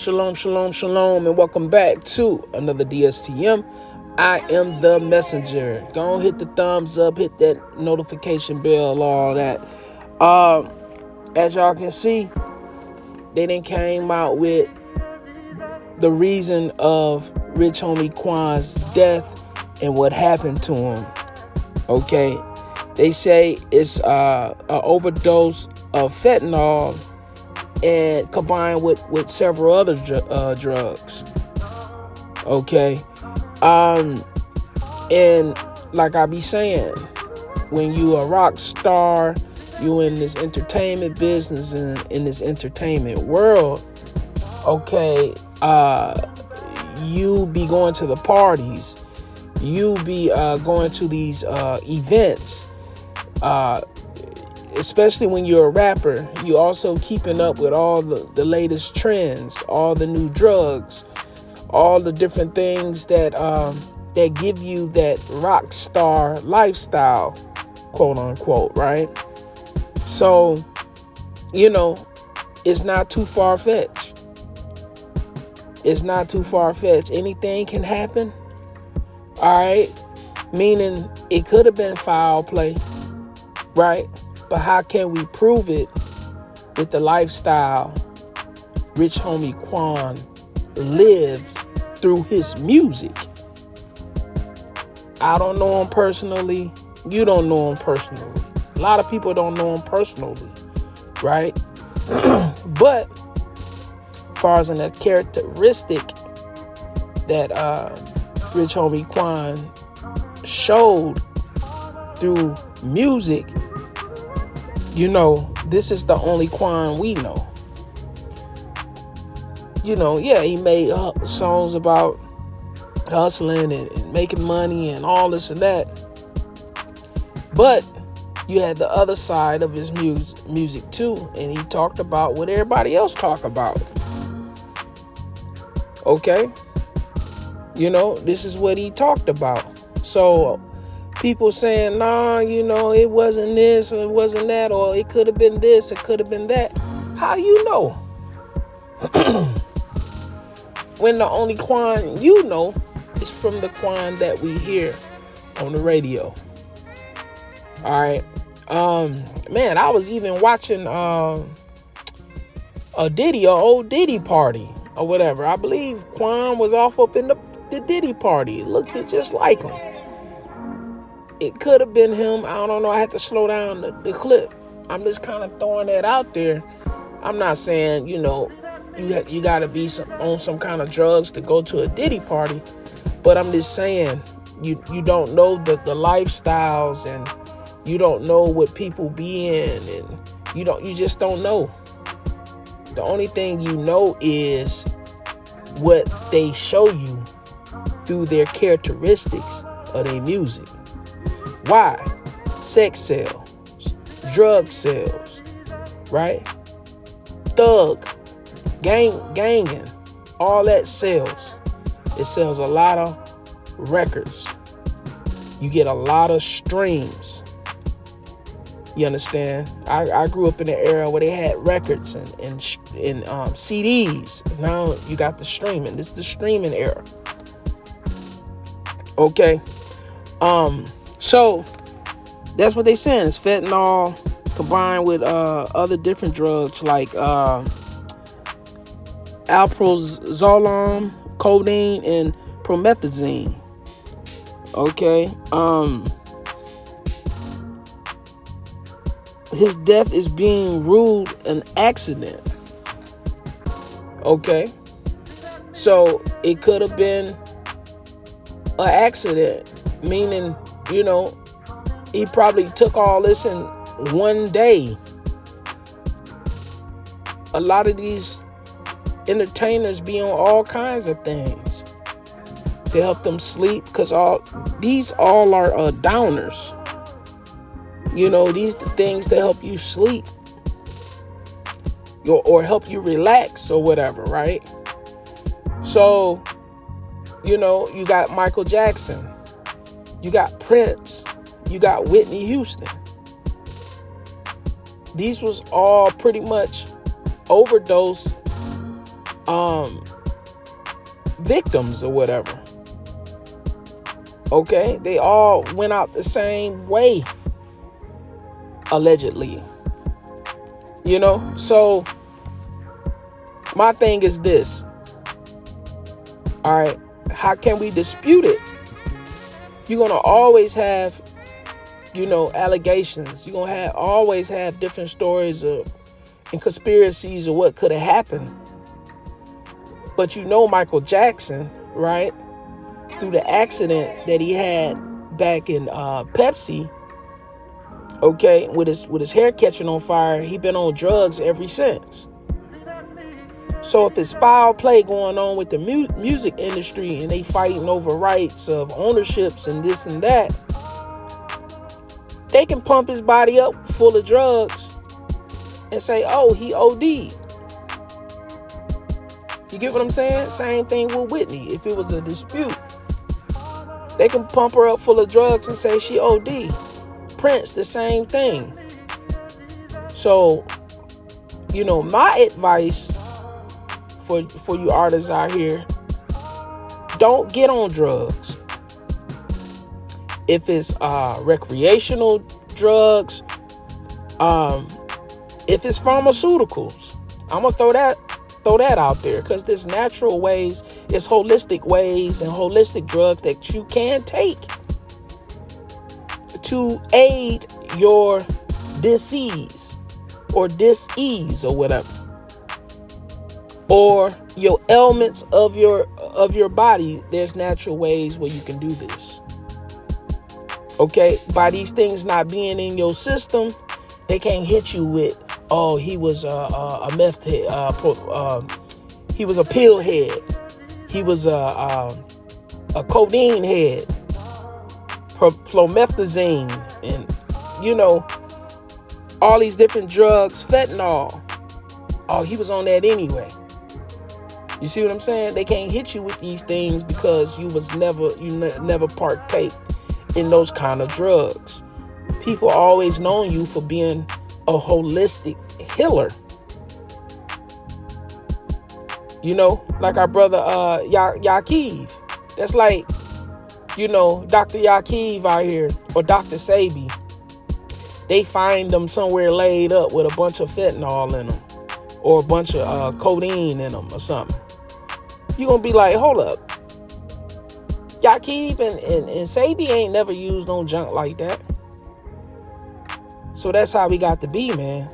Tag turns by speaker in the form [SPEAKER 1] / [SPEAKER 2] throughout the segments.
[SPEAKER 1] Shalom, shalom, shalom, and welcome back to another Dstm. I am the messenger. Go on, hit the thumbs up, hit that notification bell, all that. As y'all can see, they done came out with the reason of Rich Homie Quan's death and what happened to him. Okay, they say it's an overdose of fentanyl and combined with several other drugs. Okay, and like I be saying, when you a rock star, you in this entertainment business and in this entertainment world, okay, you be going to the parties, you be going to these events, especially when you're a rapper. You also keeping up with all the latest trends, all the new drugs, all the different things that that give you that rock star lifestyle, quote unquote, right? So, you know, it's not too far-fetched. It's not too far-fetched. Anything can happen, all right? Meaning it could have been foul play, right? But how can we prove it with the lifestyle Rich Homie Quan lived through his music? I don't know him personally. You don't know him personally. A lot of people don't know him personally, right? But as far as a characteristic that Rich Homie Quan showed through music, you know, this is the only Quan we know. You know, yeah, he made songs about hustling and making money and all this and that. But you had the other side of his music too, and he talked about what everybody else talk about. Okay? You know, this is what he talked about. So people saying, nah, you know, it wasn't this or it wasn't that, or it could have been this, it could have been that. How you know? When the only Quan you know is from the Quan that we hear on the radio. All right. Man, I was even watching a old Diddy party or whatever. I believe Quan was off up in the Diddy party. It looked just like him. It could have been him. I don't know. I had to slow down the clip. I'm just kind of throwing that out there. I'm not saying, you know, you got to be on some kind of drugs to go to a Diddy party. But I'm just saying, you don't know the lifestyles, and you don't know what people be in, and you just don't know. The only thing you know is what they show you through their characteristics of their music. Why? Sex sales, drug sales, right? Thug, ganging, all that sells. It sells a lot of records. You get a lot of streams. You understand? I grew up in an era where they had records and CDs. Now you got the streaming. This is the streaming era. Okay. So that's what they saying. It's fentanyl combined with other different drugs like alprazolam, codeine, and promethazine. Okay. His death is being ruled an accident. Okay. So it could have been an accident, meaning, you know, he probably took all this in one day. A lot of these entertainers be on all kinds of things to help them sleep, because these are downers. You know, these the things that help you sleep or help you relax or whatever, right? So, you know, you got Michael Jackson, you got Prince, you got Whitney Houston. These was all pretty much overdose victims or whatever. Okay, they all went out the same way, allegedly. You know, so my thing is this. All right, how can we dispute it? You're gonna always have, allegations. You're gonna always have different stories and conspiracies of what could have happened. But Michael Jackson, right? Through the accident that he had back in Pepsi, okay, with his hair catching on fire, he been on drugs ever since. So if it's foul play going on with the music industry and they fighting over rights of ownerships and this and that, they can pump his body up full of drugs and say, oh, he OD'd. You get what I'm saying? Same thing with Whitney. If it was a dispute, they can pump her up full of drugs and say she OD. Prince, the same thing. So, my advice for you artists out here, don't get on drugs. If it's recreational drugs, if it's pharmaceuticals, I'm gonna throw that out there, because there's natural ways, there's holistic ways and holistic drugs that you can take to aid your disease or dis-ease or whatever, or your ailments of your body. There's natural ways where you can do this. Okay, by these things not being in your system, they can't hit you with, oh, he was a meth head, he was a pill head, he was a codeine head, promethazine, and all these different drugs, fentanyl. Oh, he was on that anyway. You see what I'm saying? They can't hit you with these things because you never partake in those kind of drugs. People always known you for being a holistic healer. Like our brother Yakiv. That's like, Dr. Yakiv out here, or Dr. Sabi. They find them somewhere laid up with a bunch of fentanyl in them, or a bunch of codeine in them or something. You're going to be like, hold up. Yakiv and Sabi ain't never used no junk like that. So that's how we got to be, man.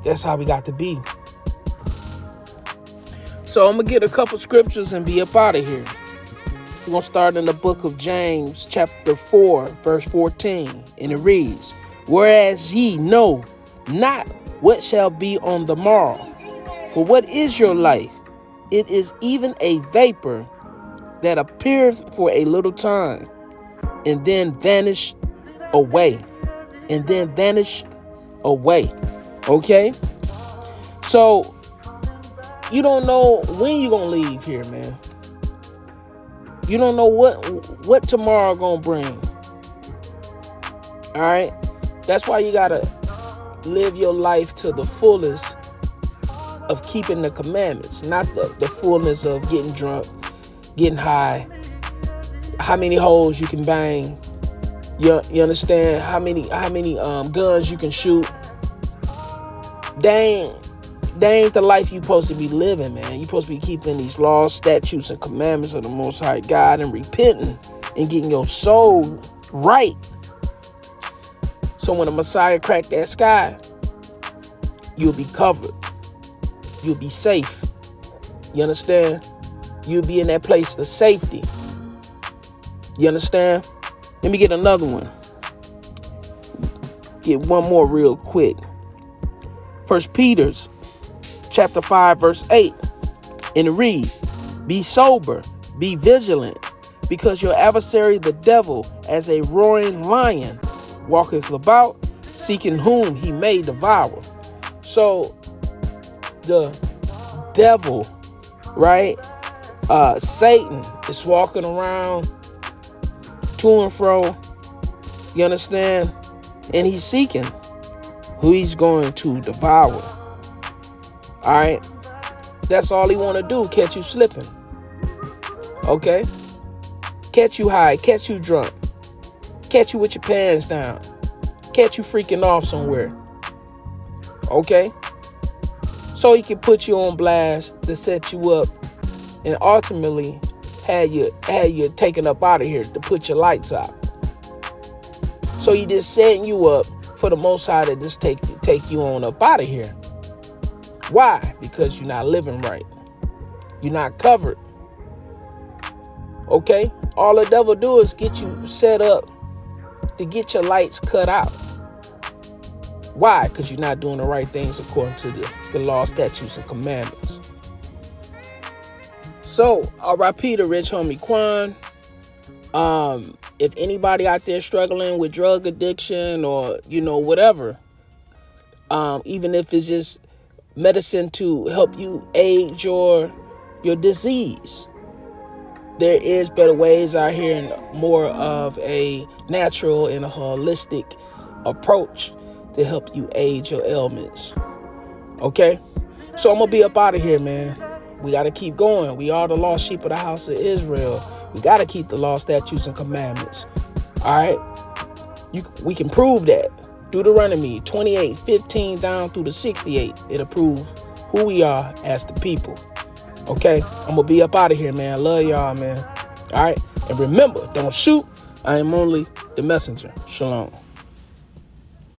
[SPEAKER 1] That's how we got to be. So I'm going to get a couple scriptures and be up out of here. We're going to start in the book of James, chapter 4, verse 14. And it reads, whereas ye know not what shall be on the morrow. For what is your life? It is even a vapor that appeareth for a little time, and then vanish away. And then vanished away. Okay? So, you don't know when you're going to leave here, man. You don't know what tomorrow going to bring. All right? That's why you got to live your life to the fullest of keeping the commandments, not the fullness of getting drunk, getting high, how many holes you can bang. You understand? How many guns you can shoot. They ain't the life you supposed to be living, man. You supposed to be keeping these laws, statutes, and commandments of the Most High God and repenting and getting your soul right. So when the Messiah crack that sky, you'll be covered. You'll be safe. You understand? You'll be in that place of safety. You understand? Let me get another one. Get one more real quick. 1 Peter chapter 5, verse 8. And it read, be sober, be vigilant, because your adversary the devil, as a roaring lion, walketh about, seeking whom he may devour. So the devil, right? Satan is walking around to and fro. You understand? And he's seeking who he's going to devour. All right. That's all he want to do, catch you slipping. Okay? Catch you high, catch you drunk, catch you with your pants down, catch you freaking off somewhere. Okay? So he can put you on blast to set you up and ultimately had you taken up out of here to put your lights out. So he just setting you up for the Most High to just take you on up out of here. Why? Because you're not living right. You're not covered. Okay? All the devil do is get you set up to get your lights cut out. Why? Because you're not doing the right things according to the law, statutes, and commandments. So, R.I.P. to Rich Homie Quan. If anybody out there struggling with drug addiction or, whatever, even if it's just medicine to help you aid your disease, there is better ways out here and more of a natural and a holistic approach to help you aid your ailments. Okay? So I'm going to be up out of here, man. We got to keep going. We are the lost sheep of the house of Israel. We got to keep the law, statutes, and commandments. All right? We can prove that. Deuteronomy 28:15 down through the 68. It'll prove who we are as the people. Okay? I'm going to be up out of here, man. I love y'all, man. All right? And remember, don't shoot. I am only the messenger. Shalom.